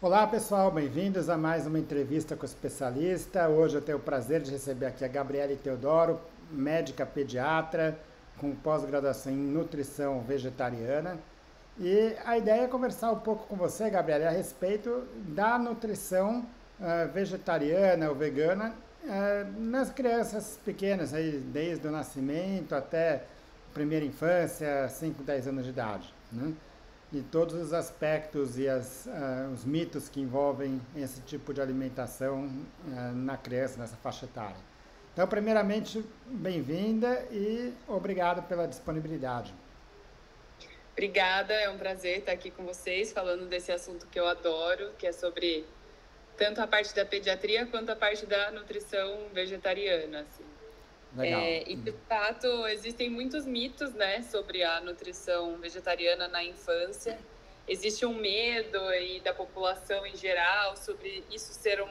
Olá pessoal, bem-vindos a mais uma entrevista com o especialista. Hoje eu tenho o prazer de receber aqui a Gabriele Teodoro, médica pediatra com pós-graduação em nutrição vegetariana. E a ideia é conversar um pouco com você, Gabriele, a respeito da nutrição vegetariana ou vegana nas crianças pequenas, aí, desde o nascimento até a primeira infância, 5, 10 anos de idade, né? E todos os aspectos e os mitos que envolvem esse tipo de alimentação na criança, nessa faixa etária. Então, primeiramente, bem-vinda e obrigado pela disponibilidade. Obrigada, é um prazer estar aqui com vocês falando desse assunto que eu adoro, que é sobre tanto a parte da pediatria quanto a parte da nutrição vegetariana, assim. Legal. E de fato existem muitos mitos, né, sobre a nutrição vegetariana na infância. Existe um medo aí da população em geral sobre isso ser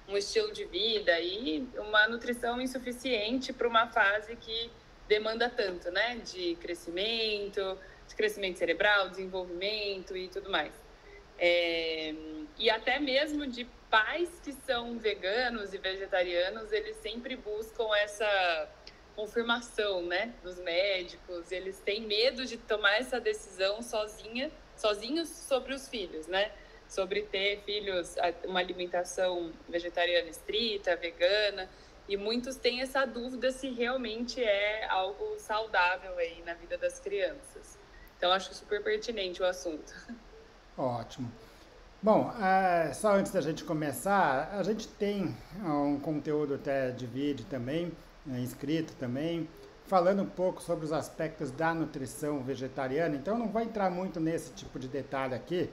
um estilo de vida e uma nutrição insuficiente para uma fase que demanda tanto, né, de crescimento cerebral, desenvolvimento e tudo mais. E até mesmo de pais que são veganos e vegetarianos, eles sempre buscam essa confirmação, né, dos médicos. Eles têm medo de tomar essa decisão sozinhos sobre os filhos, né? Sobre ter filhos, uma alimentação vegetariana estrita, vegana. E muitos têm essa dúvida se realmente é algo saudável aí na vida das crianças. Então, acho super pertinente o assunto. Ótimo. Bom, só antes da gente começar, a gente tem um conteúdo até de vídeo também, escrito também, falando um pouco sobre os aspectos da nutrição vegetariana. Então, não vou entrar muito nesse tipo de detalhe aqui.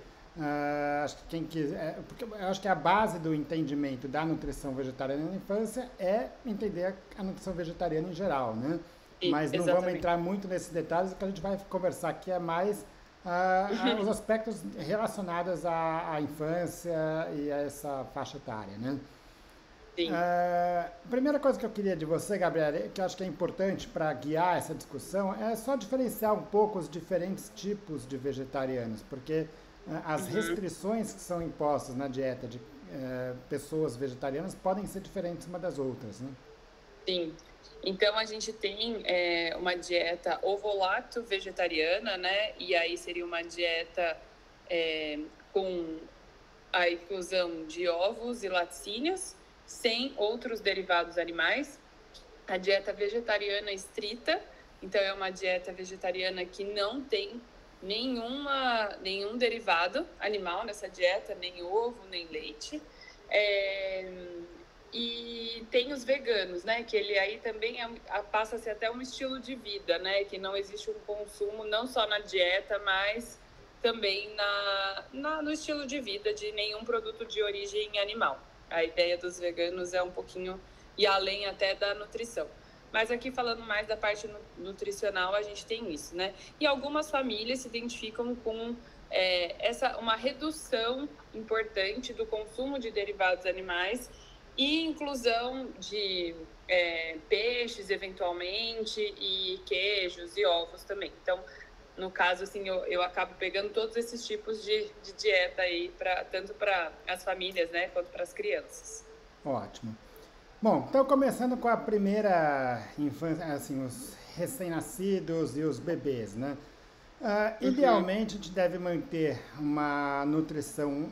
Acho que quem quiser, porque eu acho que a base do entendimento da nutrição vegetariana na infância é entender a nutrição vegetariana em geral, né? Sim, Mas não vamos exatamente. entrar muito nesses detalhes, o que a gente vai conversar aqui é mais os aspectos relacionados à infância e a essa faixa etária, né? Sim. A primeira coisa que eu queria de você, Gabriela, que eu acho que é importante para guiar essa discussão, é só diferenciar um pouco os diferentes tipos de vegetarianos, porque as Uhum. restrições que são impostas na dieta de pessoas vegetarianas podem ser diferentes uma das outras, né? Sim. Então, a gente tem uma dieta ovo-lacto vegetariana, né? E aí seria uma dieta com a inclusão de ovos e laticínios, sem outros derivados animais. A dieta vegetariana estrita, então é uma dieta vegetariana que não tem nenhum derivado animal nessa dieta, nem ovo, nem leite. É, e tem os veganos, né? Que ele aí também passa a ser até um estilo de vida, né? Que não existe um consumo não só na dieta, mas também no estilo de vida de nenhum produto de origem animal. A ideia dos veganos é um pouquinho e além até da nutrição. Mas aqui falando mais da parte nutricional, a gente tem isso, né? E algumas famílias se identificam com uma redução importante do consumo de derivados animais e inclusão de peixes, eventualmente, e queijos e ovos também. Então, no caso, assim, eu acabo pegando todos esses tipos de dieta aí, tanto para as famílias, né, quanto para as crianças. Ótimo. Bom, então começando com a primeira infância, assim, os recém-nascidos e os bebês, né? Uhum. Idealmente, a gente deve manter uma nutrição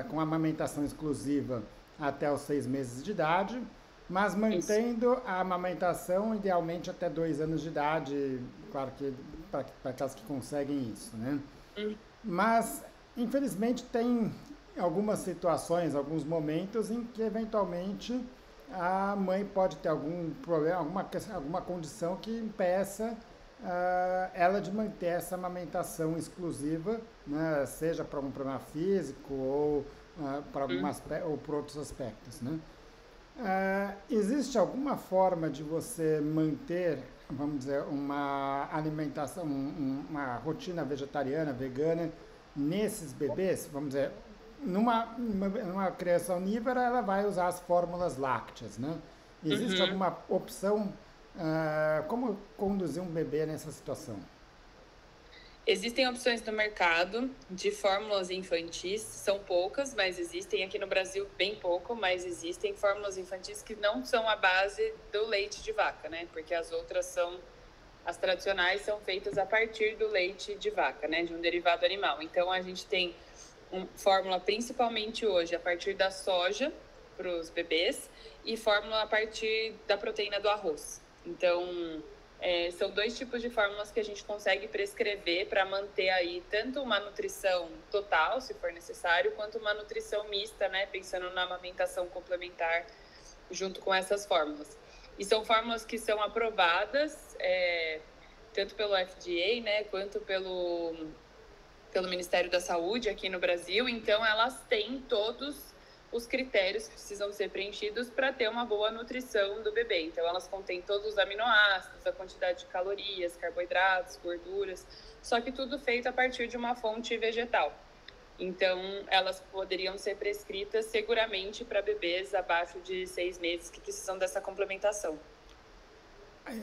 com amamentação exclusiva até os 6 meses de idade, mas Isso. mantendo a amamentação idealmente até 2 anos de idade, claro que para aquelas que conseguem isso, né? Uhum. Mas, infelizmente, tem algumas situações, alguns momentos em que, eventualmente, a mãe pode ter algum problema, alguma condição que impeça ela de manter essa amamentação exclusiva, né, seja para um problema físico ou Uhum. ou por outros aspectos, né? Existe alguma forma de você manter, vamos dizer, uma alimentação, uma rotina vegetariana, vegana nesses bebês? Vamos dizer, numa criança onívora, ela vai usar as fórmulas lácteas, né? Existe Uhum. alguma opção, como conduzir um bebê nessa situação? Existem opções no mercado de fórmulas infantis, são poucas, mas existem aqui no Brasil bem pouco, mas existem fórmulas infantis que não são a base do leite de vaca, né? Porque as outras as tradicionais são feitas a partir do leite de vaca, né? De um derivado animal. Então a gente tem fórmula principalmente hoje a partir da soja para os bebês e fórmula a partir da proteína do arroz. Então, são dois tipos de fórmulas que a gente consegue prescrever para manter aí tanto uma nutrição total, se for necessário, quanto uma nutrição mista, né? Pensando na amamentação complementar junto com essas fórmulas. E são fórmulas que são aprovadas tanto pelo FDA, né, quanto pelo Ministério da Saúde aqui no Brasil. Então, elas têm todos os critérios que precisam ser preenchidos para ter uma boa nutrição do bebê. Então, elas contêm todos os aminoácidos, a quantidade de calorias, carboidratos, gorduras, só que tudo feito a partir de uma fonte vegetal. Então, elas poderiam ser prescritas seguramente para bebês abaixo de 6 meses que precisam dessa complementação.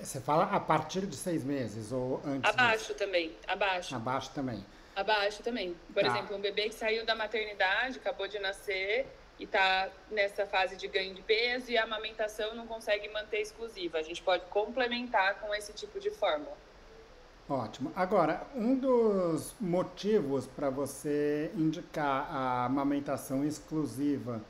Você fala a partir de 6 meses ou antes? Abaixo também, abaixo. Abaixo também. Abaixo também. Por exemplo, um bebê que saiu da maternidade, acabou de nascer e está nessa fase de ganho de peso e a amamentação não consegue manter exclusiva. A gente pode complementar com esse tipo de fórmula. Ótimo. Agora, um dos motivos para você indicar a amamentação exclusiva,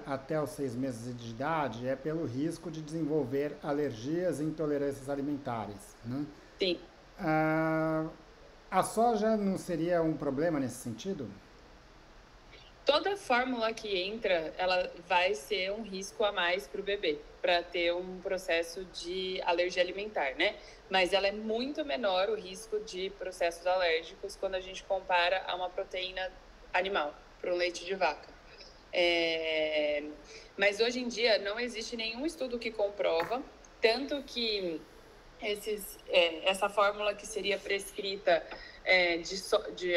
até os 6 meses de idade é pelo risco de desenvolver alergias e intolerâncias alimentares, né? Sim. A soja não seria um problema nesse sentido? Toda fórmula que entra, ela vai ser um risco a mais para o bebê, para ter um processo de alergia alimentar, né? Mas ela é muito menor o risco de processos alérgicos quando a gente compara a uma proteína animal, para o leite de vaca. Mas hoje em dia não existe nenhum estudo que comprova, tanto que essa fórmula que seria prescrita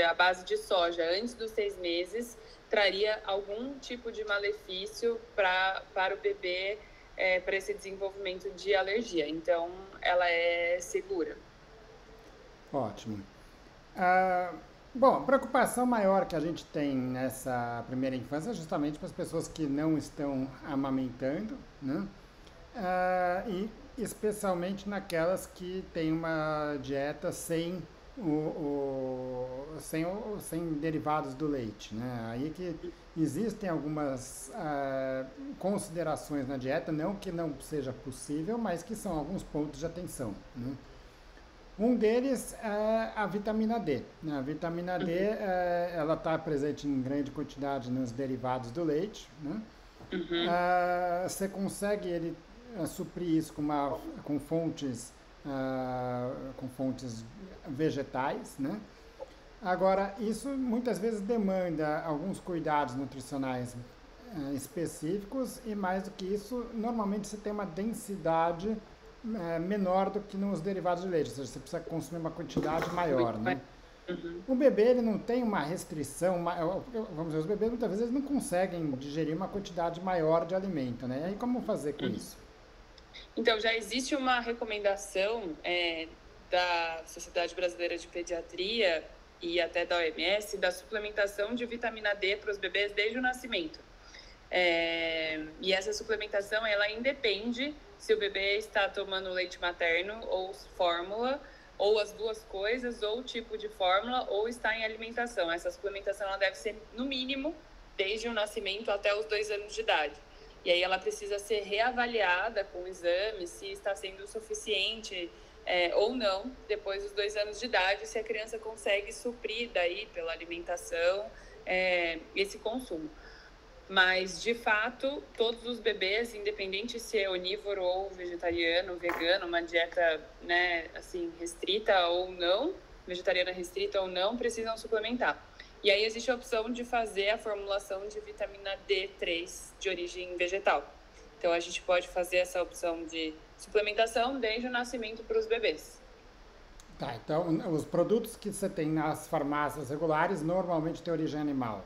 à base de soja antes dos 6 meses traria algum tipo de malefício para o bebê, para esse desenvolvimento de alergia. Então, ela é segura. Ótimo. Bom, a preocupação maior que a gente tem nessa primeira infância é justamente para as pessoas que não estão amamentando, né? E especialmente naquelas que têm uma dieta sem derivados do leite, né? Aí que existem algumas considerações na dieta, não que não seja possível, mas que são alguns pontos de atenção, né? Um deles é a vitamina D, né? A vitamina D, ela está presente em grande quantidade nos derivados do leite, né? Você consegue suprir isso com fontes vegetais, né? Agora, isso muitas vezes demanda alguns cuidados nutricionais específicos e mais do que isso, normalmente você tem uma densidade menor do que nos derivados de leite, ou seja, você precisa consumir uma quantidade maior, né? O bebê, ele não tem uma restrição, vamos dizer, os bebês muitas vezes eles não conseguem digerir uma quantidade maior de alimento, né? E aí como fazer com isso? Então, já existe uma recomendação da Sociedade Brasileira de Pediatria e até da OMS da suplementação de vitamina D para os bebês desde o nascimento. E essa suplementação, ela independe se o bebê está tomando leite materno ou fórmula, ou as duas coisas, ou tipo de fórmula, ou está em alimentação. Essa suplementação ela deve ser, no mínimo, desde o nascimento até os 2 anos de idade. E aí ela precisa ser reavaliada com exames se está sendo suficiente ou não, depois dos 2 anos de idade, se a criança consegue suprir daí pela alimentação esse consumo. Mas, de fato, todos os bebês, independente se é onívoro ou vegetariano, vegano, uma dieta, né, assim, restrita ou não, vegetariana restrita ou não, precisam suplementar. E aí existe a opção de fazer a formulação de vitamina D3 de origem vegetal. Então, a gente pode fazer essa opção de suplementação desde o nascimento para os bebês. Tá, então os produtos que você tem nas farmácias regulares normalmente têm origem animal?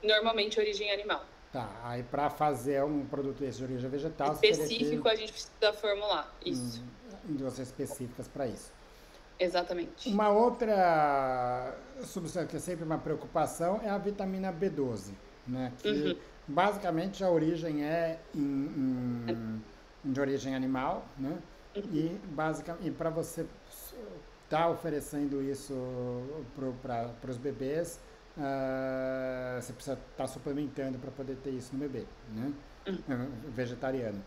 Normalmente origem animal. Tá, aí para fazer um produto desse de origem vegetal... Específico, a gente precisa formular, isso. indústrias específicas para isso. Exatamente. Uma outra substância que é sempre uma preocupação é a vitamina B12, né? Que basicamente a origem é de origem animal, né? E para você estar oferecendo isso para os bebês, você precisa estar suplementando para poder ter isso no bebê, né? Vegetariano.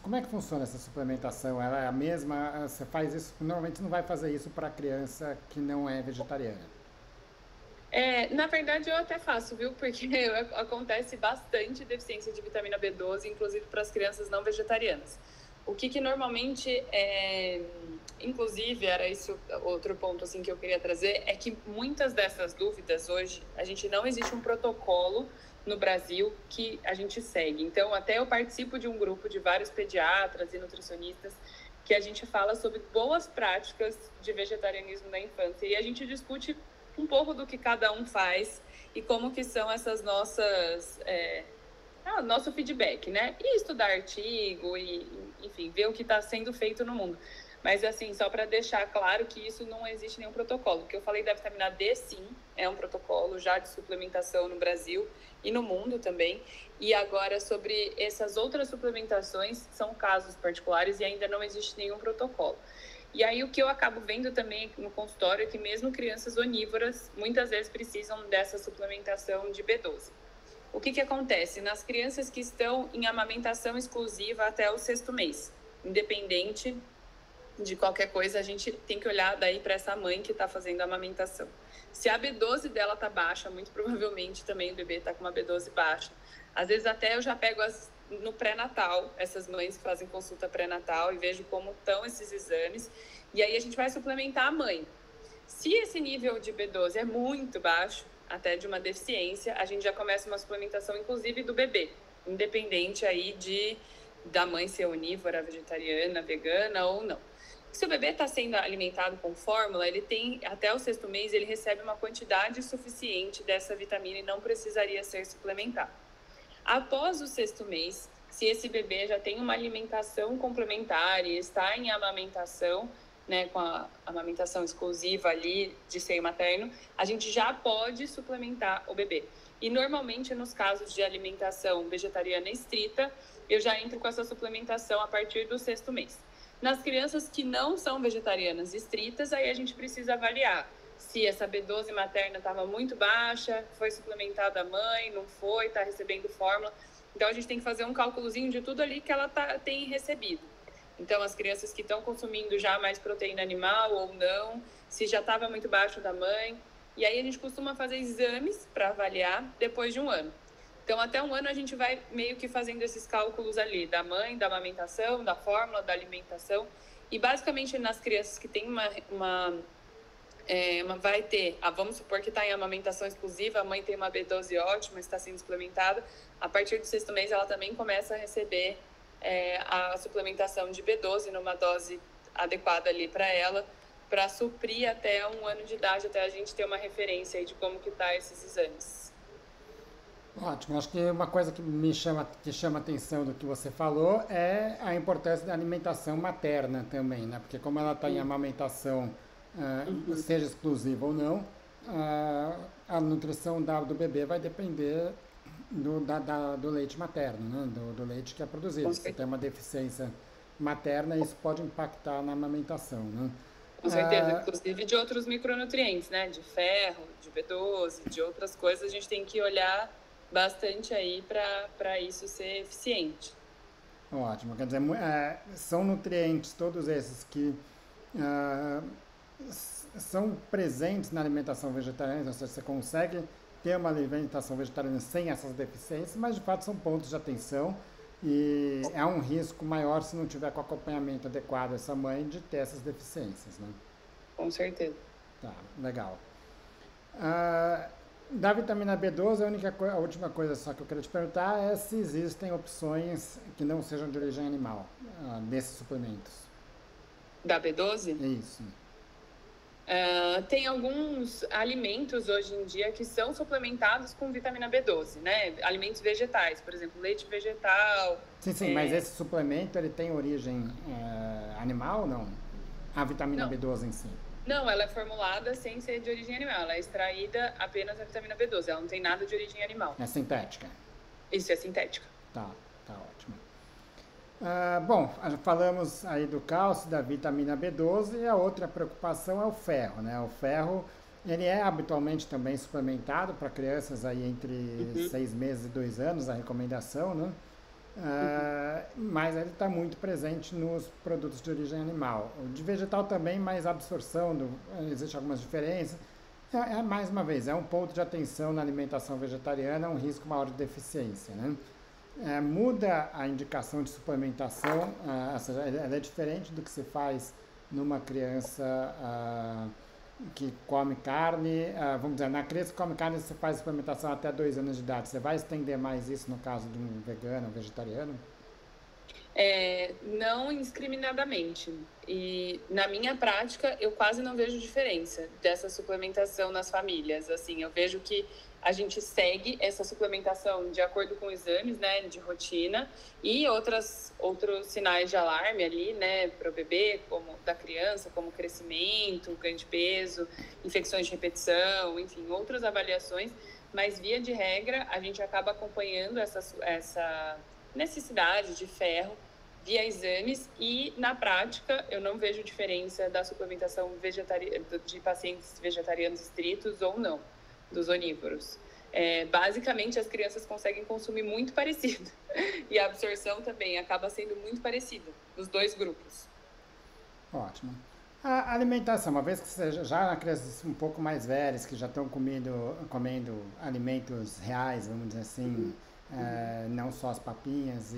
Como é que funciona essa suplementação? Ela é a mesma? Você faz isso? Normalmente você não vai fazer isso para criança que não é vegetariana. Na verdade, eu até faço, viu? Porque acontece bastante deficiência de vitamina B12, inclusive para as crianças não vegetarianas. O que normalmente inclusive, era isso outro ponto assim, que eu queria trazer, é que muitas dessas dúvidas hoje, não existe um protocolo no Brasil que a gente segue. Então, até eu participo de um grupo de vários pediatras e nutricionistas que a gente fala sobre boas práticas de vegetarianismo na infância. E a gente discute um pouco do que cada um faz e como que são essas nossas... nosso feedback, né? E estudar artigo e, enfim, ver o que está sendo feito no mundo. Mas, assim, só para deixar claro que isso não existe nenhum protocolo. O que eu falei da vitamina D, sim, é um protocolo já de suplementação no Brasil e no mundo também. E agora, sobre essas outras suplementações, são casos particulares e ainda não existe nenhum protocolo. E aí, o que eu acabo vendo também no consultório é que mesmo crianças onívoras, muitas vezes precisam dessa suplementação de B12. O que acontece? Nas crianças que estão em amamentação exclusiva até o 6º mês, independente de qualquer coisa, a gente tem que olhar daí para essa mãe que está fazendo a amamentação. Se a B12 dela está baixa, muito provavelmente também o bebê está com uma B12 baixa. Às vezes até eu já pego no pré-natal, essas mães que fazem consulta pré-natal e vejo como estão esses exames. E aí a gente vai suplementar a mãe. Se esse nível de B12 é muito baixo, até de uma deficiência, a gente já começa uma suplementação, inclusive do bebê, independente aí da mãe ser onívora, vegetariana, vegana ou não. Se o bebê está sendo alimentado com fórmula, ele tem, até o 6º mês, ele recebe uma quantidade suficiente dessa vitamina e não precisaria ser suplementado. Após o 6º mês, se esse bebê já tem uma alimentação complementar e está em amamentação, né, com a amamentação exclusiva ali de seio materno, a gente já pode suplementar o bebê. E normalmente nos casos de alimentação vegetariana estrita, eu já entro com essa suplementação a partir do 6º mês. Nas crianças que não são vegetarianas estritas, aí a gente precisa avaliar se essa B12 materna estava muito baixa, foi suplementada a mãe, não foi, está recebendo fórmula. Então a gente tem que fazer um cálculozinho de tudo ali que ela tem recebido. Então, as crianças que estão consumindo já mais proteína animal ou não, se já estava muito baixo da mãe. E aí a gente costuma fazer exames para avaliar depois de 1 ano. Então, até 1 ano a gente vai meio que fazendo esses cálculos ali, da mãe, da amamentação, da fórmula, da alimentação. E basicamente nas crianças que tem vai ter, vamos supor que está em amamentação exclusiva, a mãe tem uma B12 ótima, está sendo suplementada, a partir do 6º mês ela também começa a receber a suplementação de B12 numa dose adequada ali para ela, para suprir até 1 ano de idade, até a gente ter uma referência aí de como que tá esses exames. Ótimo, acho que uma coisa que chama a atenção do que você falou é a importância da alimentação materna também, né? Porque como ela está em amamentação, seja exclusiva ou não, a nutrição do bebê vai depender do leite materno, né? Do leite que é produzido. Se tem uma deficiência materna, isso pode impactar na amamentação, né? Com certeza, inclusive de outros micronutrientes, né? De ferro, de B12, de outras coisas, a gente tem que olhar bastante aí para isso ser eficiente. Ótimo, quer dizer, são nutrientes todos esses que são presentes na alimentação vegetariana, ou seja, você consegue ter uma alimentação vegetariana sem essas deficiências, mas de fato são pontos de atenção e é um risco maior se não tiver com acompanhamento adequado essa mãe de ter essas deficiências, né? Com certeza. Tá, legal. Da vitamina B12, a última coisa só que eu queria te perguntar é se existem opções que não sejam de origem animal desses suplementos. Da B12? Isso. Tem alguns alimentos hoje em dia que são suplementados com vitamina B12, né? Alimentos vegetais, por exemplo, leite vegetal. Sim, mas esse suplemento ele tem origem animal ou não? A vitamina Não, B12 em si. não, ela é formulada sem ser de origem animal. Ela é extraída apenas da vitamina B12. Ela não tem nada de origem animal. É sintética. Isso é sintética. Tá ótimo. Bom, falamos aí do cálcio, da vitamina B12 e a outra preocupação é o ferro, né? O ferro, ele é habitualmente também suplementado para crianças aí entre 6 meses e 2 anos, a recomendação, né? Mas ele está muito presente nos produtos de origem animal. O de vegetal também, mas a absorção, existe algumas diferenças. Mais uma vez, é um ponto de atenção na alimentação vegetariana, um risco maior de deficiência, né? Muda a indicação de suplementação, ou seja, ela é diferente do que se faz numa criança que come carne. Vamos dizer, na criança que come carne você faz suplementação até 2 anos de idade. Você vai estender mais isso no caso de um vegano, um vegetariano? Não indiscriminadamente. E na minha prática, eu quase não vejo diferença dessa suplementação nas famílias. Assim, eu vejo que a gente segue essa suplementação de acordo com exames, né, de rotina e outros sinais de alarme ali, né, para o bebê, como da criança, como crescimento, ganho de peso, infecções de repetição, enfim, outras avaliações. Mas, via de regra, a gente acaba acompanhando essa necessidade de ferro via exames e, na prática, eu não vejo diferença da suplementação de pacientes vegetarianos estritos ou não, dos onívoros. Basicamente, as crianças conseguem consumir muito parecido e a absorção também acaba sendo muito parecida nos dois grupos. Ótimo. A alimentação, uma vez que você já crianças um pouco mais velhas, que já estão comendo alimentos reais, vamos dizer assim, não só as papinhas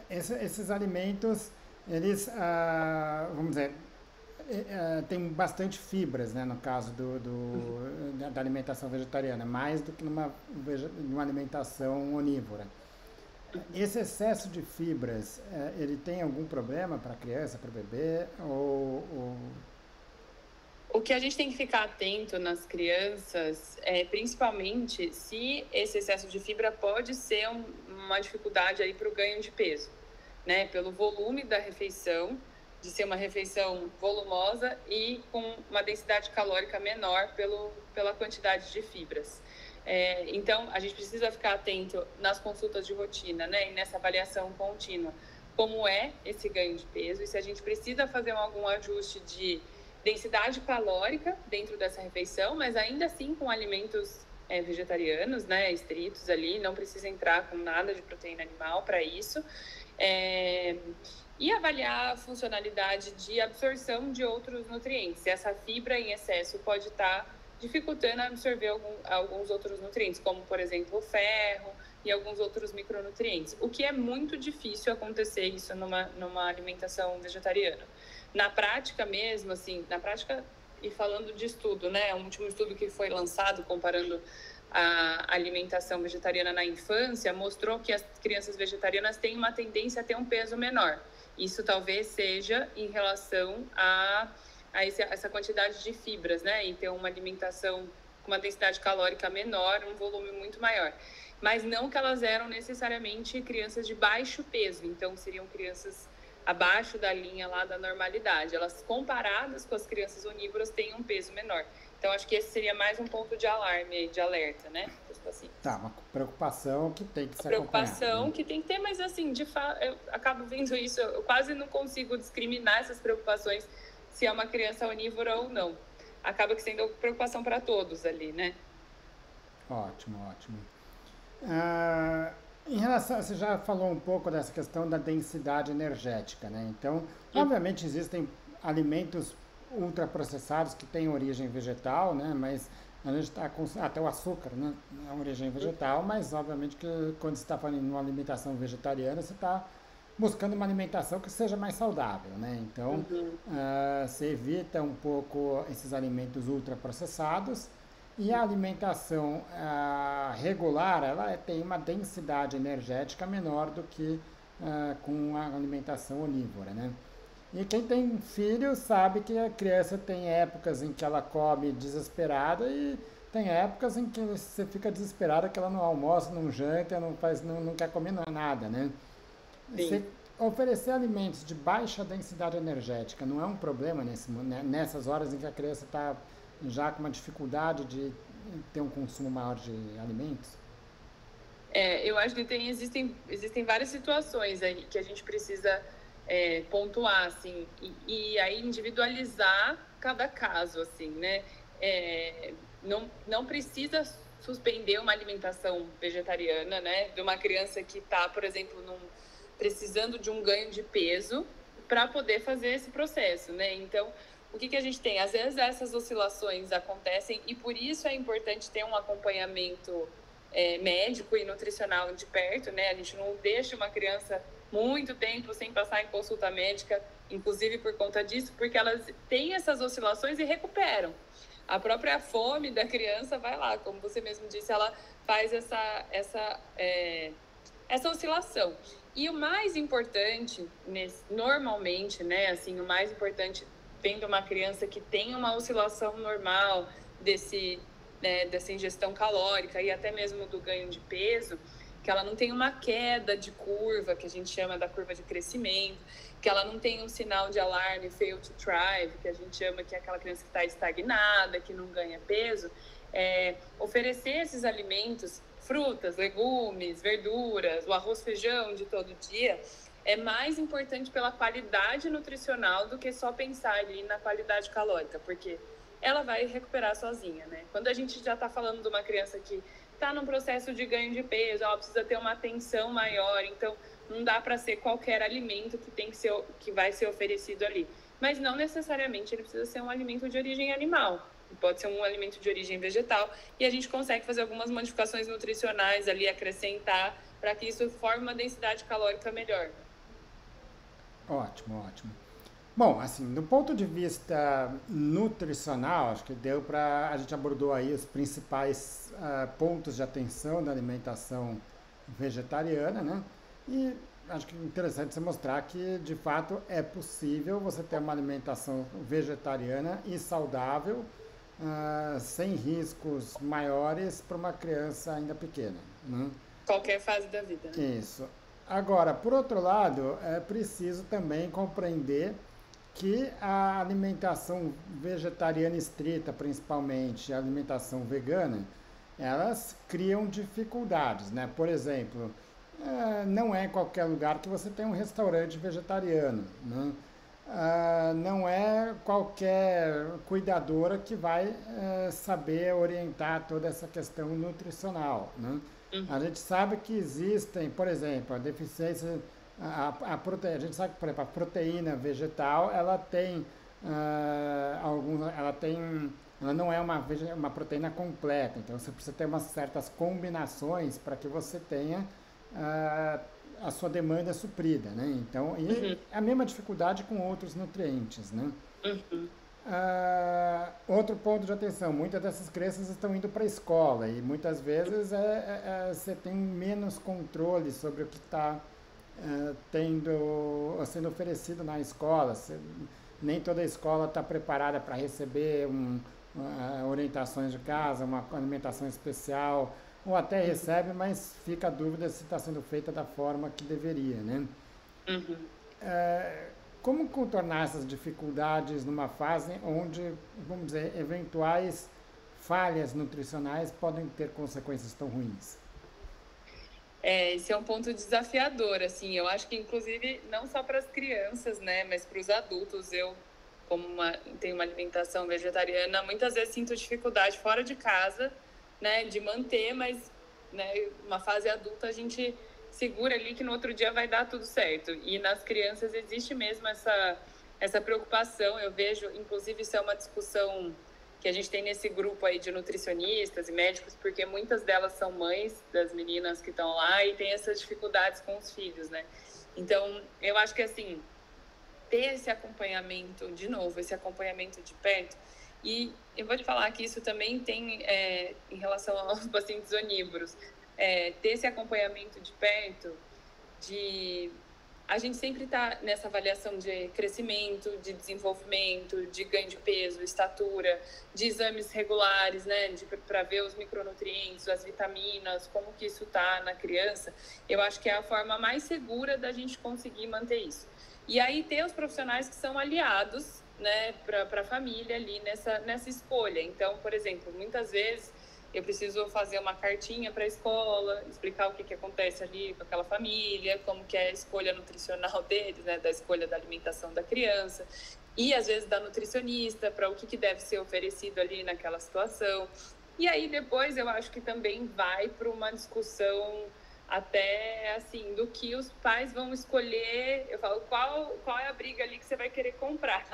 esses alimentos, eles, vamos dizer, tem bastante fibras, né, no caso da alimentação vegetariana, mais do que numa alimentação onívora. Esse excesso de fibras, ele tem algum problema para a criança, para o bebê? O que a gente tem que ficar atento nas crianças é principalmente se esse excesso de fibra pode ser uma dificuldade aí para o ganho de peso, né? Pelo volume da refeição, de ser uma refeição volumosa e com uma densidade calórica menor pela quantidade de fibras. Então, a gente precisa ficar atento nas consultas de rotina, né? E nessa avaliação contínua, como é esse ganho de peso e se a gente precisa fazer algum ajuste de densidade calórica dentro dessa refeição, mas ainda assim com alimentos vegetarianos, né, estritos ali, não precisa entrar com nada de proteína animal para isso. E avaliar a funcionalidade de absorção de outros nutrientes. Essa fibra em excesso pode estar dificultando a absorver alguns outros nutrientes, como, por exemplo, o ferro e alguns outros micronutrientes, o que é muito difícil acontecer isso numa alimentação vegetariana. Na prática mesmo, assim, e falando de estudo, né, um último estudo que foi lançado comparando a alimentação vegetariana na infância, mostrou que as crianças vegetarianas têm uma tendência a ter um peso menor. Isso talvez seja em relação a essa quantidade de fibras, né, e ter uma alimentação com uma densidade calórica menor, um volume muito maior. Mas não que elas eram necessariamente crianças de baixo peso, então seriam crianças abaixo da linha lá da normalidade. Elas, comparadas com as crianças onívoras, têm um peso menor. Então, acho que esse seria mais um ponto de alarme, de alerta, né, dos pacientes. Tá, uma preocupação que tem que ser preocupação, né? Que tem que ter, mas assim, de fato, eu acabo vendo isso, eu quase não consigo discriminar essas preocupações se é uma criança onívora ou não. Acaba que sendo preocupação para todos ali, né? Ótimo. Em relação, você já falou um pouco dessa questão da densidade energética, né? Então, obviamente existem alimentos ultraprocessados que têm origem vegetal, né? Mas a gente está com até o açúcar, né? É origem vegetal, mas obviamente que quando você está falando em uma alimentação vegetariana, você está buscando uma alimentação que seja mais saudável, né? Então, você evita um pouco esses alimentos ultraprocessados. E a alimentação regular, ela tem uma densidade energética menor do que com a alimentação onívora, né? E quem tem filho sabe que a criança tem épocas em que ela come desesperada e tem épocas em que você fica desesperada que ela não almoça, não janta, não quer comer nada, né? Sim. Você oferecer alimentos de baixa densidade energética não é um problema nessas horas em que a criança está já com uma dificuldade de ter um consumo maior de alimentos? Eu acho que existem várias situações aí que a gente precisa pontuar, assim, e aí individualizar cada caso, assim, né? Não precisa suspender uma alimentação vegetariana, né? De uma criança que está, por exemplo, precisando de um ganho de peso para poder fazer esse processo, né? Então, o que a gente tem? Às vezes essas oscilações acontecem e por isso é importante ter um acompanhamento médico e nutricional de perto, né? A gente não deixa uma criança muito tempo sem passar em consulta médica, inclusive por conta disso, porque elas têm essas oscilações e recuperam. A própria fome da criança vai lá, como você mesmo disse, ela faz essa oscilação. E o mais importante, normalmente, né, assim, o mais importante vendo uma criança que tem uma oscilação normal dessa ingestão calórica e até mesmo do ganho de peso, que ela não tem uma queda de curva, que a gente chama da curva de crescimento, que ela não tem um sinal de alarme fail to thrive, que a gente chama que é aquela criança que está estagnada, que não ganha peso, oferecer esses alimentos, frutas, legumes, verduras, o arroz, feijão de todo dia, é mais importante pela qualidade nutricional do que só pensar ali na qualidade calórica, porque ela vai recuperar sozinha, né? Quando a gente já está falando de uma criança que está num processo de ganho de peso, ela precisa ter uma atenção maior, então não dá para ser qualquer alimento que vai ser oferecido ali. Mas não necessariamente ele precisa ser um alimento de origem animal. Pode ser um alimento de origem vegetal e a gente consegue fazer algumas modificações nutricionais ali, acrescentar, para que isso forme uma densidade calórica melhor. Ótimo, ótimo. Bom, assim, do ponto de vista nutricional, acho que deu para a gente abordou aí os principais pontos de atenção da alimentação vegetariana, né? E acho que é interessante você mostrar que de fato é possível você ter uma alimentação vegetariana e saudável, sem riscos maiores para uma criança ainda pequena, né? Qualquer fase da vida, né? Isso. Agora, por outro lado, é preciso também compreender que a alimentação vegetariana estrita, principalmente a alimentação vegana, elas criam dificuldades, né? Por exemplo, não é em qualquer lugar que você tem um restaurante vegetariano, né? Não é qualquer cuidadora que vai saber orientar toda essa questão nutricional, né? A gente sabe que existem, por exemplo, a deficiência, a gente sabe que, por exemplo, a proteína vegetal, ela não é uma proteína completa, então você precisa ter umas certas combinações para que você tenha a sua demanda suprida, né? Então, e a mesma dificuldade com outros nutrientes, né? Outro ponto de atenção, muitas dessas crianças estão indo para a escola e muitas vezes você tem menos controle sobre o que está sendo oferecido na escola. Nem toda a escola está preparada para receber orientações de casa, uma alimentação especial, ou até recebe, mas fica a dúvida se está sendo feita da forma que deveria, né? Como contornar essas dificuldades numa fase onde, vamos dizer, eventuais falhas nutricionais podem ter consequências tão ruins? Esse é um ponto desafiador, assim, eu acho que inclusive não só para as crianças, né, mas para os adultos. Eu, tenho uma alimentação vegetariana, muitas vezes sinto dificuldade fora de casa, né, de manter, mas, né, uma fase adulta a gente segura ali que no outro dia vai dar tudo certo. E nas crianças existe mesmo essa preocupação. Eu vejo, inclusive, isso é uma discussão que a gente tem nesse grupo aí de nutricionistas e médicos, porque muitas delas são mães das meninas que estão lá e tem essas dificuldades com os filhos, né? Então, eu acho que, assim, ter esse acompanhamento, de novo, esse acompanhamento de perto. E eu vou te falar que isso também tem em relação aos pacientes onívoros, ter esse acompanhamento de perto, de a gente sempre está nessa avaliação de crescimento, de desenvolvimento, de ganho de peso, estatura, de exames regulares, né, para ver os micronutrientes, as vitaminas, como que isso está na criança. Eu acho que é a forma mais segura da gente conseguir manter isso. E aí ter os profissionais que são aliados, né, para a família ali nessa escolha. Então, por exemplo, muitas vezes eu preciso fazer uma cartinha para a escola, explicar o que acontece ali com aquela família, como que é a escolha nutricional deles, né, da escolha da alimentação da criança, e às vezes da nutricionista, para o que deve ser oferecido ali naquela situação. E aí depois eu acho que também vai para uma discussão até, assim, do que os pais vão escolher. Eu falo, qual é a briga ali que você vai querer comprar?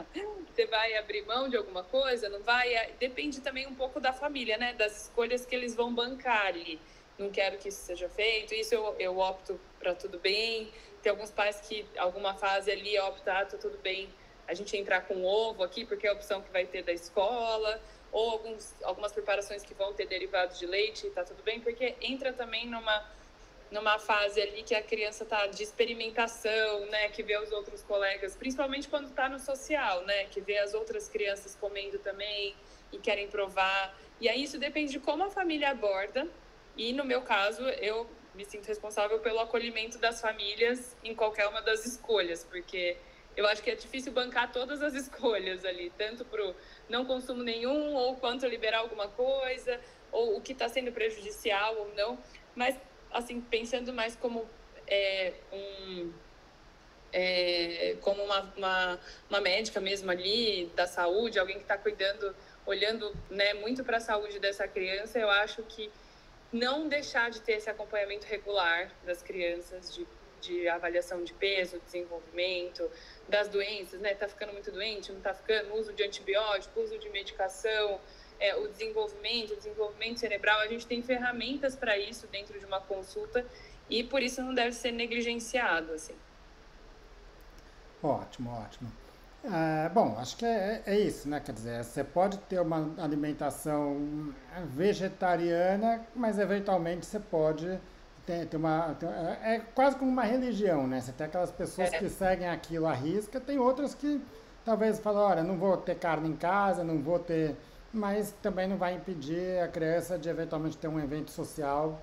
Você vai abrir mão de alguma coisa? Não vai? Depende também um pouco da família, né? Das escolhas que eles vão bancar ali. Não quero que isso seja feito, isso eu opto para tudo bem. Tem alguns pais que, alguma fase ali, optam, tá tudo bem, a gente entrar com ovo aqui, porque é a opção que vai ter da escola, ou algumas preparações que vão ter derivados de leite, tá tudo bem, porque entra também numa fase ali que a criança está de experimentação, né, que vê os outros colegas, principalmente quando está no social, né, que vê as outras crianças comendo também e querem provar. E aí isso depende de como a família aborda, e no meu caso eu me sinto responsável pelo acolhimento das famílias em qualquer uma das escolhas, porque eu acho que é difícil bancar todas as escolhas ali, tanto para o não consumo nenhum, ou quanto liberar alguma coisa, ou o que está sendo prejudicial ou não, mas assim, pensando mais como como uma médica mesmo ali da saúde, alguém que está cuidando, olhando, né, muito para a saúde dessa criança, eu acho que não deixar de ter esse acompanhamento regular das crianças, de avaliação de peso, desenvolvimento, das doenças, né? Tá ficando muito doente, não tá ficando, uso de antibiótico, uso de medicação, o desenvolvimento cerebral, a gente tem ferramentas para isso dentro de uma consulta e por isso não deve ser negligenciado, assim. Ótimo, ótimo. Bom, acho que é isso, né? Quer dizer, você pode ter uma alimentação vegetariana, mas eventualmente você pode é quase como uma religião, né? Você tem aquelas pessoas que seguem aquilo à risca, tem outras que talvez falam, olha, não vou ter carne em casa, não vou ter... Mas também não vai impedir a criança de eventualmente ter um evento social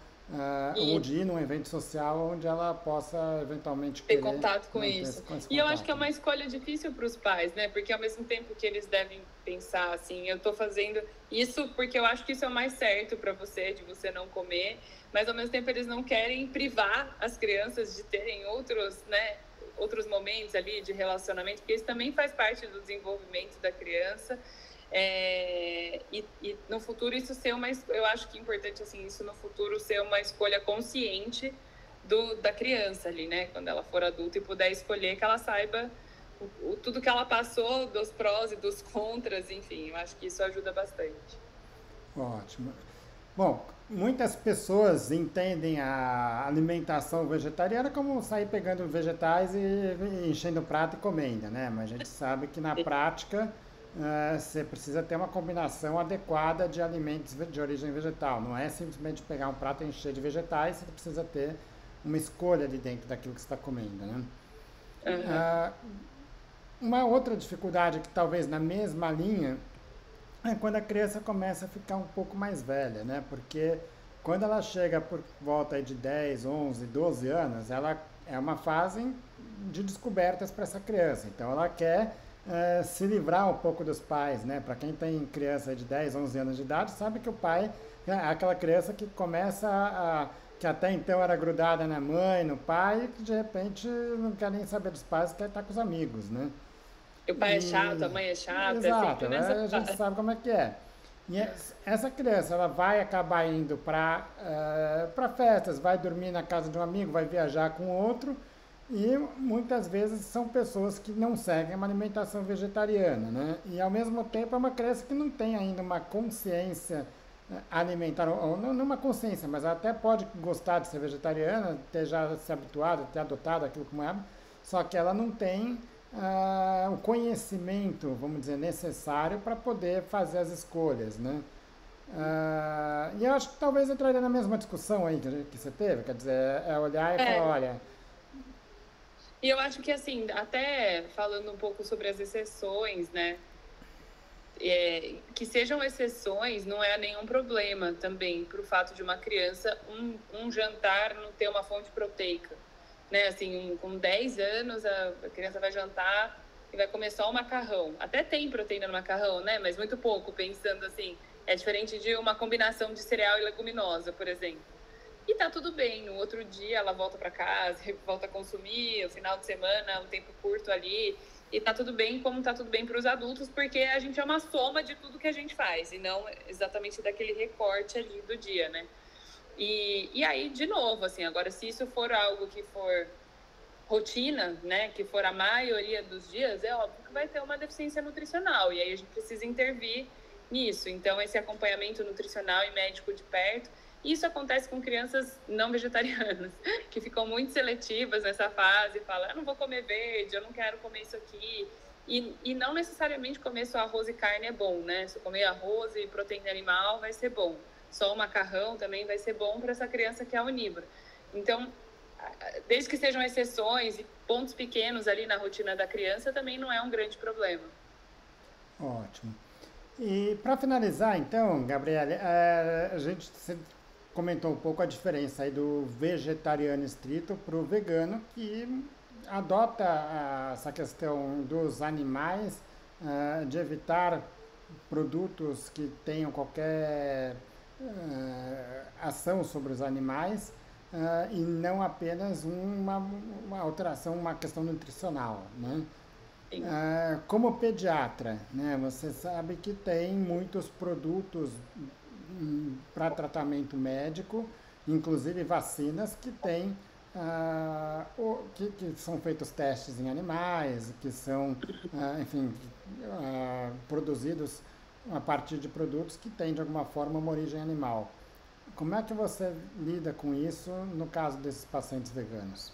ou de ir num evento social onde ela possa eventualmente ter contato com isso. E eu acho que é uma né? escolha difícil para os pais, né? Porque ao mesmo tempo que eles devem pensar assim, eu estou fazendo isso porque eu acho que isso é o mais certo para você, de você não comer, mas ao mesmo tempo eles não querem privar as crianças de terem outros, né, outros momentos ali de relacionamento, porque isso também faz parte do desenvolvimento da criança. E no futuro isso ser eu acho que é importante assim, isso no futuro ser uma escolha consciente da criança ali, né, quando ela for adulta e puder escolher, que ela saiba tudo que ela passou, dos prós e dos contras, enfim, eu acho que isso ajuda bastante. Ótimo. Bom, muitas pessoas entendem a alimentação vegetariana como sair pegando vegetais e enchendo o prato e comendo, né? Mas a gente sabe que na prática você precisa ter uma combinação adequada de alimentos de origem vegetal. Não é simplesmente pegar um prato e encher de vegetais, você precisa ter uma escolha ali dentro daquilo que você está comendo, né? Uma outra dificuldade que talvez na mesma linha é quando a criança começa a ficar um pouco mais velha, né? Porque quando ela chega por volta de 10, 11, 12 anos, ela é uma fase de descobertas para essa criança. Então ela quer se livrar um pouco dos pais, né? Para quem tem criança de 10, 11 anos de idade, sabe que o pai é aquela criança que começa que até então era grudada na mãe, no pai, e que de repente não quer nem saber dos pais, quer estar com os amigos, né? O pai é chato, a mãe é chata, exato, sempre a gente sabe como é que é. E essa criança, ela vai acabar indo para festas, vai dormir na casa de um amigo, vai viajar com outro, e muitas vezes são pessoas que não seguem uma alimentação vegetariana, né? E ao mesmo tempo é uma criança que não tem ainda uma consciência alimentar, ou não uma consciência, mas ela até pode gostar de ser vegetariana, ter já se habituado, ter adotado aquilo como é, só que ela não tem o conhecimento, vamos dizer, necessário para poder fazer as escolhas, né? E eu acho que talvez entraria na mesma discussão aí que você teve, quer dizer, olhar e falar, olha... E eu acho que, assim, até falando um pouco sobre as exceções, né? Que sejam exceções não é nenhum problema também para o fato de uma criança, um jantar não ter uma fonte proteica. Né? Assim, com 10 anos, a criança vai jantar e vai comer só o macarrão. Até tem proteína no macarrão, né? Mas muito pouco, pensando assim. É diferente de uma combinação de cereal e leguminosa, por exemplo. E tá tudo bem, no outro dia ela volta para casa, volta a consumir, o final de semana, um tempo curto ali, e tá tudo bem como tá tudo bem para os adultos, porque a gente é uma soma de tudo que a gente faz, e não exatamente daquele recorte ali do dia, né? E aí, de novo, assim, agora se isso for algo que for rotina, né, que for a maioria dos dias, é óbvio que vai ter uma deficiência nutricional, e aí a gente precisa intervir nisso. Então, esse acompanhamento nutricional e médico de perto. Isso acontece com crianças não vegetarianas, que ficam muito seletivas nessa fase, falam, eu não vou comer verde, eu não quero comer isso aqui. E não necessariamente comer só arroz e carne é bom, né? Se comer arroz e proteína animal vai ser bom. Só o macarrão também vai ser bom para essa criança que é onívora. Então, desde que sejam exceções e pontos pequenos ali na rotina da criança, também não é um grande problema. Ótimo. E para finalizar, então, Gabriele, a gente comentou um pouco a diferença aí do vegetariano estrito para o vegano, que adota essa questão dos animais, de evitar produtos que tenham qualquer ação sobre os animais, e não apenas uma alteração, uma questão nutricional, né? Como pediatra, né, você sabe que tem muitos produtos para tratamento médico, inclusive vacinas que têm que são feitos testes em animais, que são, enfim, produzidos a partir de produtos que têm de alguma forma uma origem animal. Como é que você lida com isso no caso desses pacientes veganos?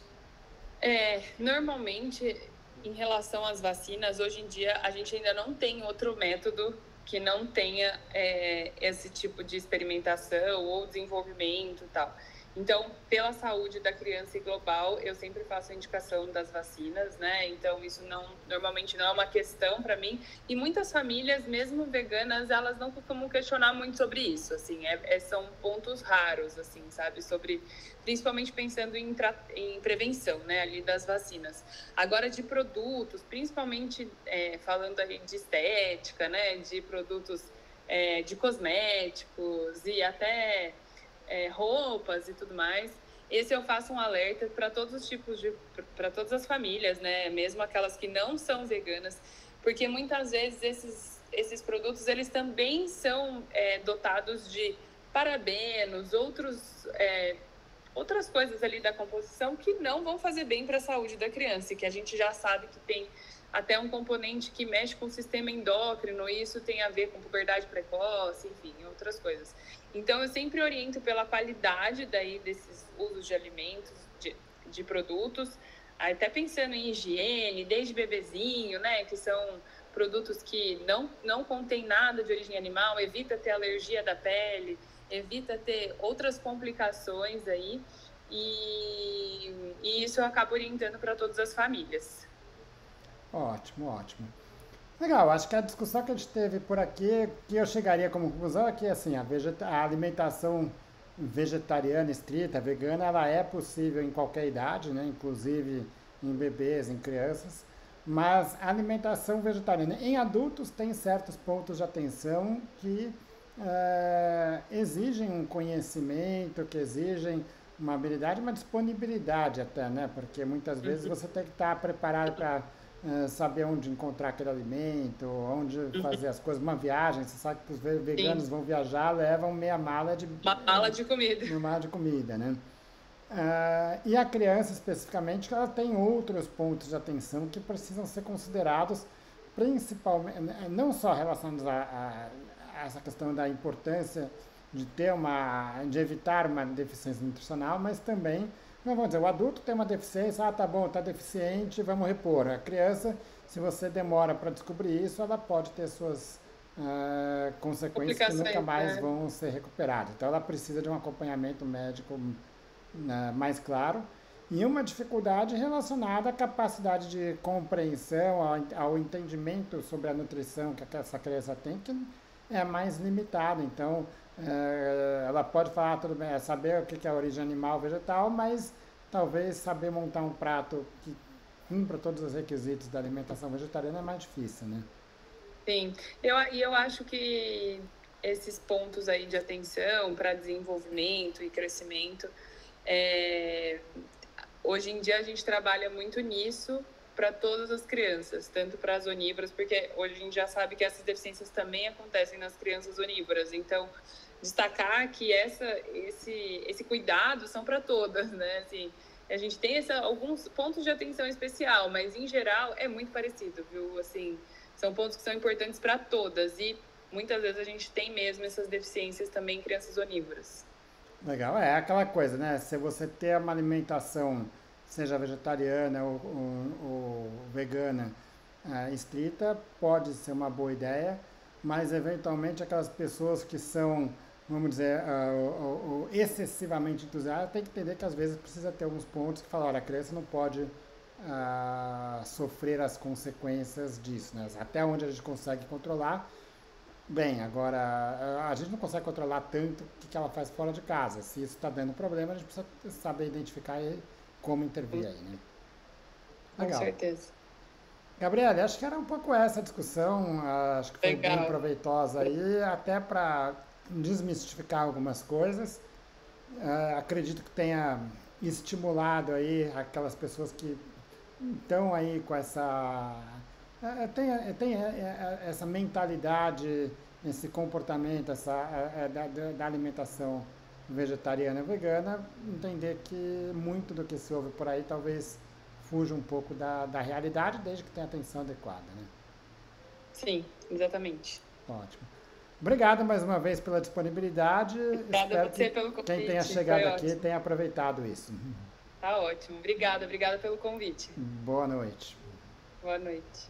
Normalmente, em relação às vacinas, hoje em dia a gente ainda não tem outro método que não tenha esse tipo de experimentação ou desenvolvimento e tal. Então, pela saúde da criança e global, eu sempre faço a indicação das vacinas, né? Então, isso normalmente não é uma questão para mim. E muitas famílias, mesmo veganas, elas não costumam questionar muito sobre isso, assim. São pontos raros, assim, sabe? Principalmente pensando em prevenção, né? Ali das vacinas. Agora, de produtos, principalmente falando aí de estética, né? De produtos de cosméticos e até roupas e tudo mais. Esse eu faço um alerta para todos os tipos para todas as famílias, né? Mesmo aquelas que não são veganas, porque muitas vezes esses produtos eles também são dotados de parabenos, outras coisas ali da composição que não vão fazer bem para a saúde da criança, e que a gente já sabe que tem até um componente que mexe com o sistema endócrino, e isso tem a ver com puberdade precoce, enfim, outras coisas. Então, eu sempre oriento pela qualidade daí desses usos de alimentos, de produtos, até pensando em higiene, desde bebezinho, né, que são produtos que não contêm nada de origem animal, evita ter alergia da pele, evita ter outras complicações aí, e isso eu acabo orientando para todas as famílias. Ótimo, ótimo. Legal, acho que a discussão que a gente teve por aqui, que eu chegaria como conclusão é que assim, a alimentação vegetariana estrita, vegana, ela é possível em qualquer idade, né? Inclusive em bebês, em crianças, mas a alimentação vegetariana em adultos tem certos pontos de atenção que exigem um conhecimento, que exigem uma habilidade, uma disponibilidade até, né? Porque muitas vezes você tem que estar preparado para saber onde encontrar aquele alimento, onde fazer as coisas. Uma viagem, você sabe que os veganos Sim. vão viajar, levam meia mala de... Uma mala de comida. Uma mala de comida, né? E a criança, especificamente, ela tem outros pontos de atenção que precisam ser considerados, principalmente, não só relacionados a essa questão da importância de evitar uma deficiência nutricional, mas também, não vamos dizer, o adulto tem uma deficiência, tá bom, tá deficiente, vamos repor. A criança, se você demora para descobrir isso, ela pode ter suas consequências que nunca mais vão ser recuperadas. Então, ela precisa de um acompanhamento médico mais claro. E uma dificuldade relacionada à capacidade de compreensão, ao entendimento sobre a nutrição que essa criança tem, que é mais limitado. Então, ela pode falar, tudo bem, saber o que é a origem animal, vegetal, mas talvez saber montar um prato que cumpra todos os requisitos da alimentação vegetariana é mais difícil, né? Sim, eu acho que esses pontos aí de atenção para desenvolvimento e crescimento, hoje em dia a gente trabalha muito nisso para todas as crianças, tanto para as onívoras, porque hoje a gente já sabe que essas deficiências também acontecem nas crianças onívoras. Então, destacar que esse cuidado são para todas, né? Assim, a gente tem alguns pontos de atenção especial, mas em geral é muito parecido, viu? Assim, são pontos que são importantes para todas e muitas vezes a gente tem mesmo essas deficiências também em crianças onívoras. Legal, é aquela coisa, né? Se você ter uma alimentação, seja vegetariana ou vegana, estrita, pode ser uma boa ideia, mas eventualmente aquelas pessoas que são, vamos dizer, excessivamente entusiastas, tem que entender que às vezes precisa ter alguns pontos que falam, olha, a criança não pode sofrer as consequências disso, né? Até onde a gente consegue controlar. Bem, agora a gente não consegue controlar tanto o que ela faz fora de casa. Se isso está dando problema, a gente precisa saber identificar e como intervir aí, né? Legal. Com certeza. Gabriela, acho que era um pouco essa a discussão, acho que foi bem proveitosa aí, até para desmistificar algumas coisas. Acredito que tenha estimulado aí aquelas pessoas que estão aí com essa tem essa mentalidade, esse comportamento da alimentação vegetariana e vegana, entender que muito do que se ouve por aí talvez fuja um pouco da realidade, desde que tenha atenção adequada, né? Sim, exatamente. Ótimo. Obrigado mais uma vez pela disponibilidade. Obrigada a você pelo convite. Quem tenha chegado aqui tenha aproveitado isso. Tá ótimo. Obrigada pelo convite. Boa noite. Boa noite.